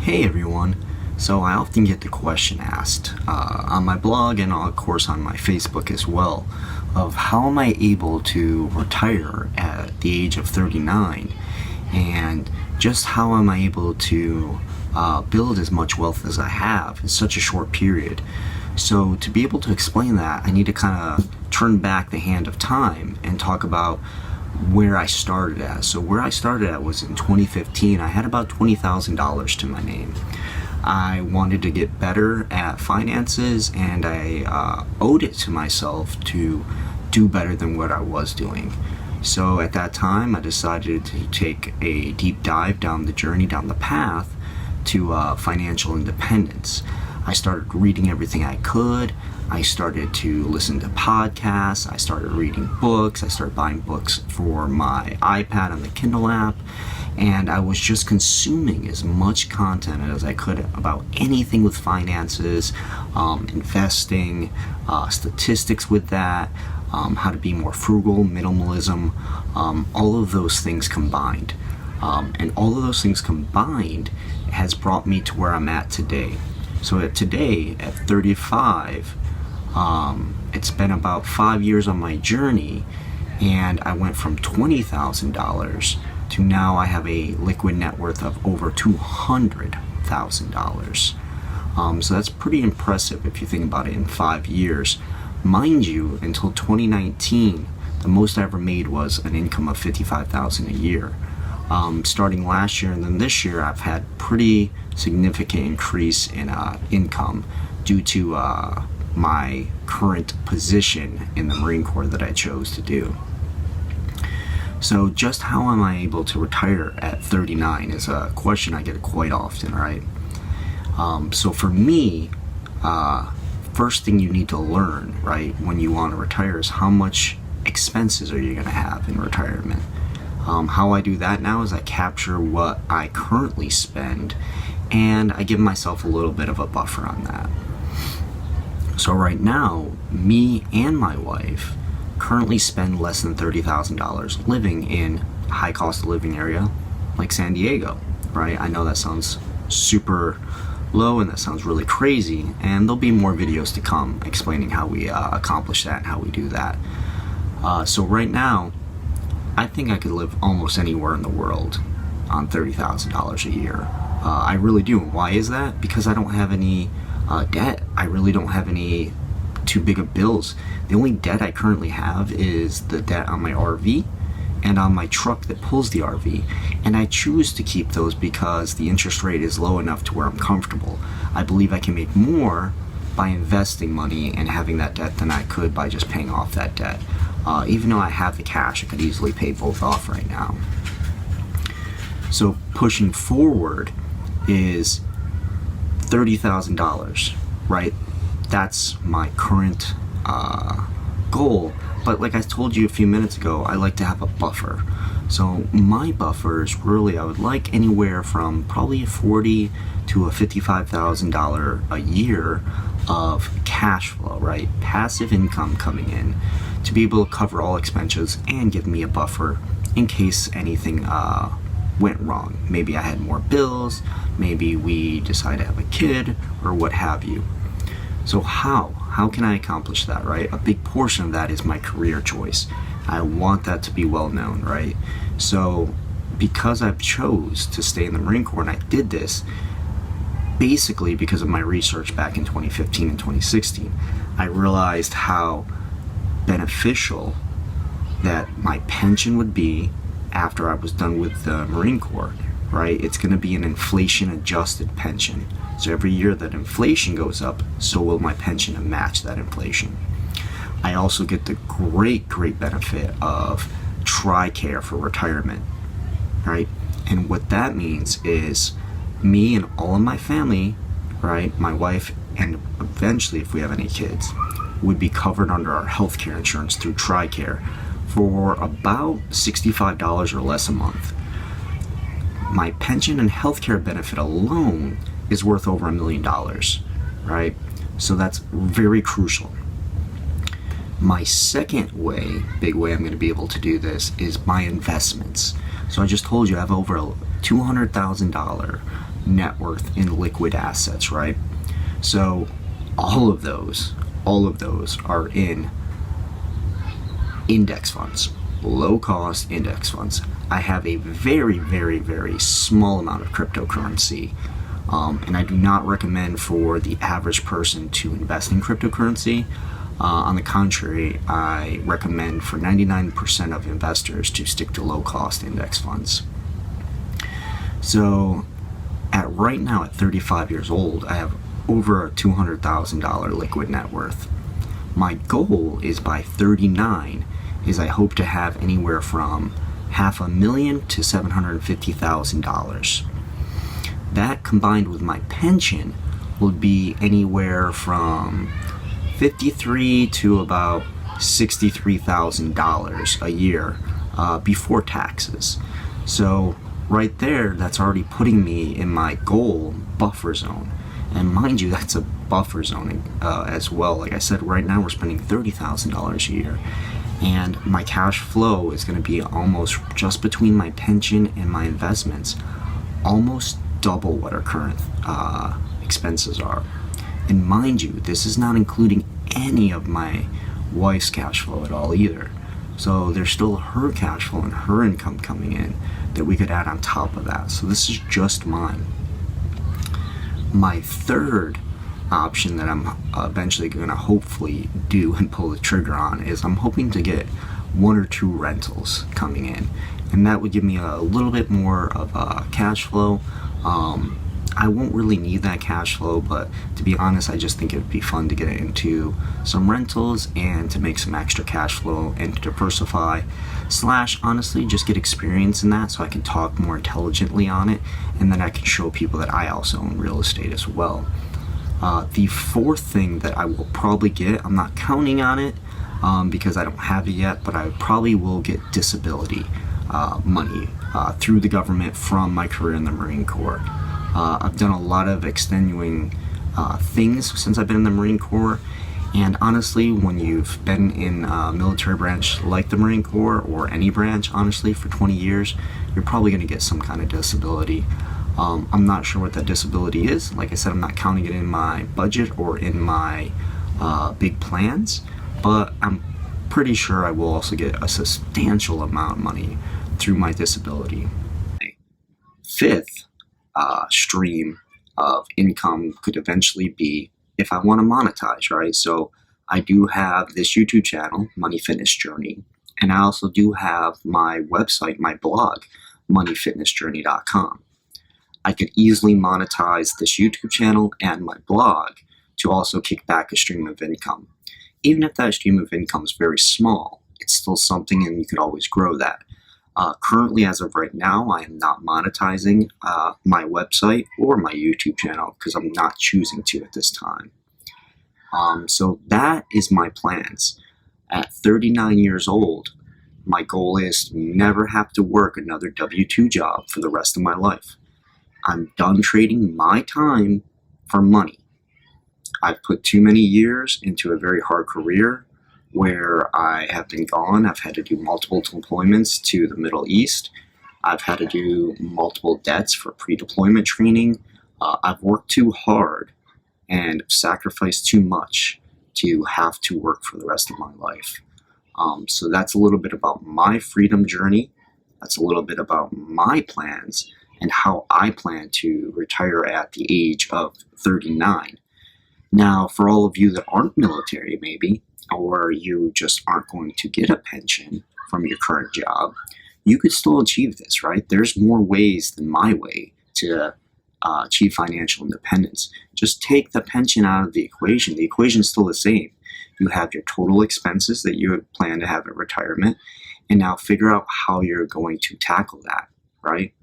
Hey everyone. So I often get the question asked on my blog and of course on my Facebook as well of how am I able to retire at the age of 39 and just how am I able to build as much wealth as I have in such a short period. So to be able to explain that, I need to kind of turn back the hand of time and talk about where I started at. So where I started at was in 2015. I had about $20,000 to my name. I wanted to get better at finances and I owed it to myself to do better than what I was doing. So at that time I decided to take a deep dive down the journey, down the path to financial independence. I started reading everything I could. I started to listen to podcasts. I started reading books. I started buying books for my iPad on the Kindle app. And I was just consuming as much content as I could about anything with finances, investing, statistics with that, how to be more frugal, minimalism, all of those things combined. And all of those things combined has brought me to where I'm at today. So today, at 35, it's been about 5 years on my journey, and I went from $20,000 to now I have a liquid net worth of over $200,000. So that's pretty impressive if you think about it in 5 years. Mind you, until 2019, the most I ever made was an income of $55,000 a year. Starting last year and then this year, I've had pretty significant increase in income due to my current position in the Marine Corps that I chose to do. So just how am I able to retire at 39 is a question I get quite often, right? So for me, first thing you need to learn, right, when you want to retire is how much expenses are you going to have in retirement. How I do that now is I capture what I currently spend and I give myself a little bit of a buffer on that. So right now, me and my wife currently spend less than $30,000 living in a high cost of living area like San Diego, right? I know that sounds super low and that sounds really crazy, and there'll be more videos to come explaining how we accomplish that and how we do that. So right now, I think I could live almost anywhere in the world on $30,000 a year. I really do. Why is that? Because I don't have any debt. I really don't have any too big of bills. The only debt I currently have is the debt on my RV and on my truck that pulls the RV. And I choose to keep those because the interest rate is low enough to where I'm comfortable. I believe I can make more by investing money and having that debt than I could by just paying off that debt. Even though I have the cash, I could easily pay both off right now. So pushing forward is $30,000, right? That's my current goal. But like I told you a few minutes ago, I like to have a buffer. So my buffer is really, I would like anywhere from probably $40,000 to $55,000 a year of cash flow, right? Passive income coming in to be able to cover all expenses and give me a buffer in case anything went wrong. Maybe I had more bills, maybe we decided to have a kid, or what have you. So how can I accomplish that, right? A big portion of that is my career choice. I want that to be well known, right? So because I've chose to stay in the Marine Corps, and I did this basically because of my research back in 2015 and 2016, I realized how beneficial that my pension would be after I was done with the Marine Corps, right? It's going to be an inflation adjusted pension. So every year that inflation goes up, so will my pension match that inflation. I also get the great benefit of TRICARE for retirement, right? And what that means is me and all of my family, right, my wife, and eventually if we have any kids, would be covered under our healthcare insurance through TRICARE for about $65 or less a month. My pension and healthcare benefit alone is worth over $1 million, right? So that's very crucial. My second big way I'm going to be able to do this is my investments. So I just told you I have over a $200,000 net worth in liquid assets, right? So all of those are in index funds, low cost index funds. I have a very, very, very small amount of cryptocurrency, and I do not recommend for the average person to invest in cryptocurrency. On the contrary, I recommend for 99% of investors to stick to low cost index funds. So right now at 35 years old, I have over a $200,000 liquid net worth. My goal is by 39 is I hope to have anywhere from $500,000 to $750,000. That combined with my pension would be anywhere from $53,000 to about $63,000 a year before taxes. So right there, that's already putting me in my goal buffer zone. And mind you, that's a buffer zone as well. Like I said, right now we're spending $30,000 a year. And my cash flow is going to be almost just between my pension and my investments, almost double what our current expenses are. And mind you, this is not including any of my wife's cash flow at all either. So there's still her cash flow and her income coming in that we could add on top of that. So this is just mine. My third option that I'm eventually going to hopefully do and pull the trigger on is I'm hoping to get 1 or 2 rentals coming in, and that would give me a little bit more of a cash flow. I won't really need that cash flow, but to be honest, I just think it would be fun to get into some rentals and to make some extra cash flow and to diversify / honestly just get experience in that so I can talk more intelligently on it, and then I can show people that I also own real estate as well. The fourth thing that I will probably get, I'm not counting on it because I don't have it yet, but I probably will get disability money through the government from my career in the Marine Corps. I've done a lot of extenuating things since I've been in the Marine Corps, and honestly, when you've been in a military branch like the Marine Corps, or any branch, honestly, for 20 years, you're probably going to get some kind of disability. I'm not sure what that disability is. Like I said, I'm not counting it in my budget or in my big plans, but I'm pretty sure I will also get a substantial amount of money through my disability. Fifth stream of income could eventually be if I want to monetize, right? So I do have this YouTube channel, Money Fitness Journey, and I also do have my website, my blog, moneyfitnessjourney.com. I could easily monetize this YouTube channel and my blog to also kick back a stream of income. Even if that stream of income is very small, it's still something, and you could always grow that. Currently, as of right now, I am not monetizing my website or my YouTube channel because I'm not choosing to at this time. So that is my plans. At 39 years old, my goal is to never have to work another W-2 job for the rest of my life. I'm done trading my time for money. I've put too many years into a very hard career where I have been gone. I've had to do multiple deployments to the Middle East. I've had to do multiple debts for pre-deployment training. I've worked too hard and sacrificed too much to have to work for the rest of my life. So that's a little bit about my freedom journey. That's a little bit about my plans and how I plan to retire at the age of 39. Now, for all of you that aren't military, maybe, or you just aren't going to get a pension from your current job, you could still achieve this, right? There's more ways than my way to achieve financial independence. Just take the pension out of the equation. The equation's still the same. You have your total expenses that you plan to have at retirement, and now figure out how you're going to tackle that, right?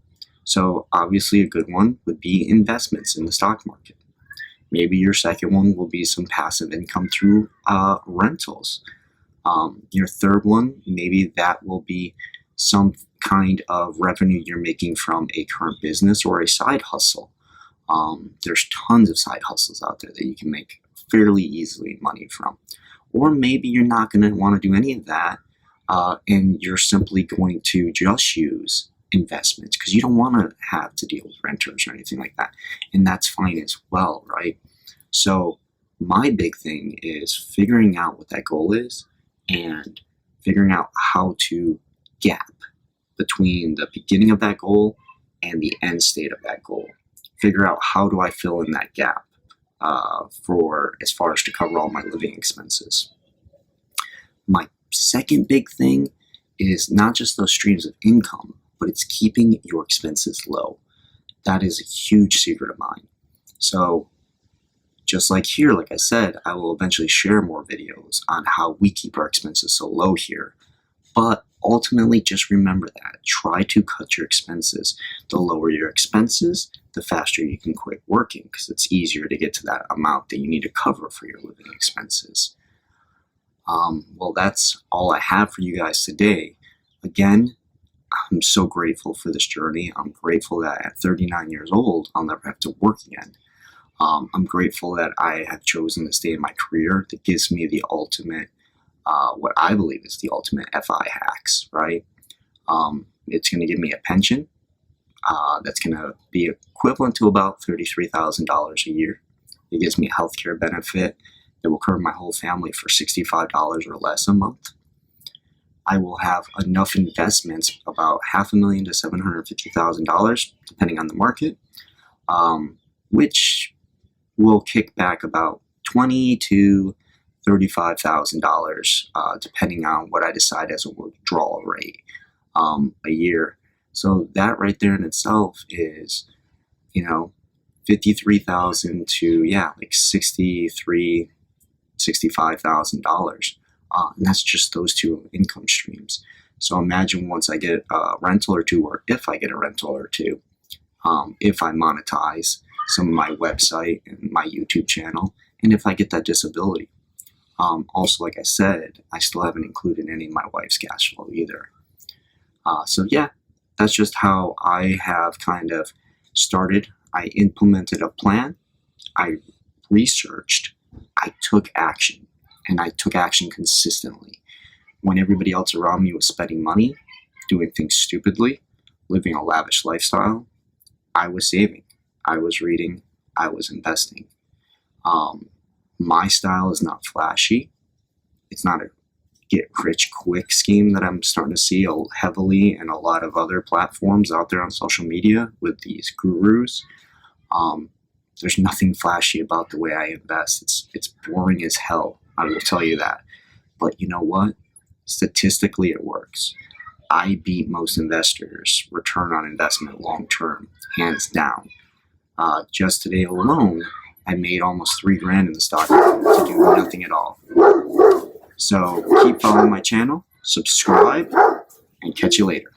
So obviously a good one would be investments in the stock market. Maybe your second one will be some passive income through rentals. Your third one, maybe that will be some kind of revenue you're making from a current business or a side hustle. There's tons of side hustles out there that you can make fairly easily money from. Or maybe you're not going to want to do any of that, and you're simply going to just use investments because you don't want to have to deal with renters or anything like that. And that's fine as well, right? So my big thing is figuring out what that goal is and figuring out how to gap between the beginning of that goal and the end state of that goal. Figure out how do I fill in that gap for as far as to cover all my living expenses. My second big thing is not just those streams of income, but it's keeping your expenses low. That is a huge secret of mine. So just like here, like I said, I will eventually share more videos on how we keep our expenses so low here. But ultimately, just remember that. Try to cut your expenses. The lower your expenses, the faster you can quit working because it's easier to get to that amount that you need to cover for your living expenses. Well, that's all I have for you guys today. Again, I'm so grateful for this journey. I'm grateful that at 39 years old, I'll never have to work again. I'm grateful that I have chosen to stay in my career that gives me the ultimate, what I believe is the ultimate FI hacks, right? It's going to give me a pension that's going to be equivalent to about $33,000 a year. It gives me a healthcare benefit that will cover my whole family for $65 or less a month. I will have enough investments, about $500,000 to $750,000, depending on the market, which will kick back about $20,000 to $35,000, depending on what I decide as a withdrawal rate a year. So that right there in itself is, $53,000 to like $65,000. And that's just those two income streams. So imagine once I get a rental or two, or if I get a rental or two, if I monetize some of my website and my YouTube channel, and if I get that disability. Also, like I said, I still haven't included any of my wife's cash flow either. So yeah, that's just how I have kind of started. I implemented a plan. I researched. I took action. And I took action consistently. When everybody else around me was spending money, doing things stupidly, living a lavish lifestyle, I was saving. I was reading. I was investing. My style is not flashy. It's not a get-rich-quick scheme that I'm starting to see heavily in a lot of other platforms out there on social media with these gurus. There's nothing flashy about the way I invest. It's boring as hell. I will tell you that. But you know what? Statistically, it works. I beat most investors' return on investment long term, hands down. Just today alone, I made almost $3,000 in the stock market to do nothing at all. So keep following my channel, subscribe, and catch you later.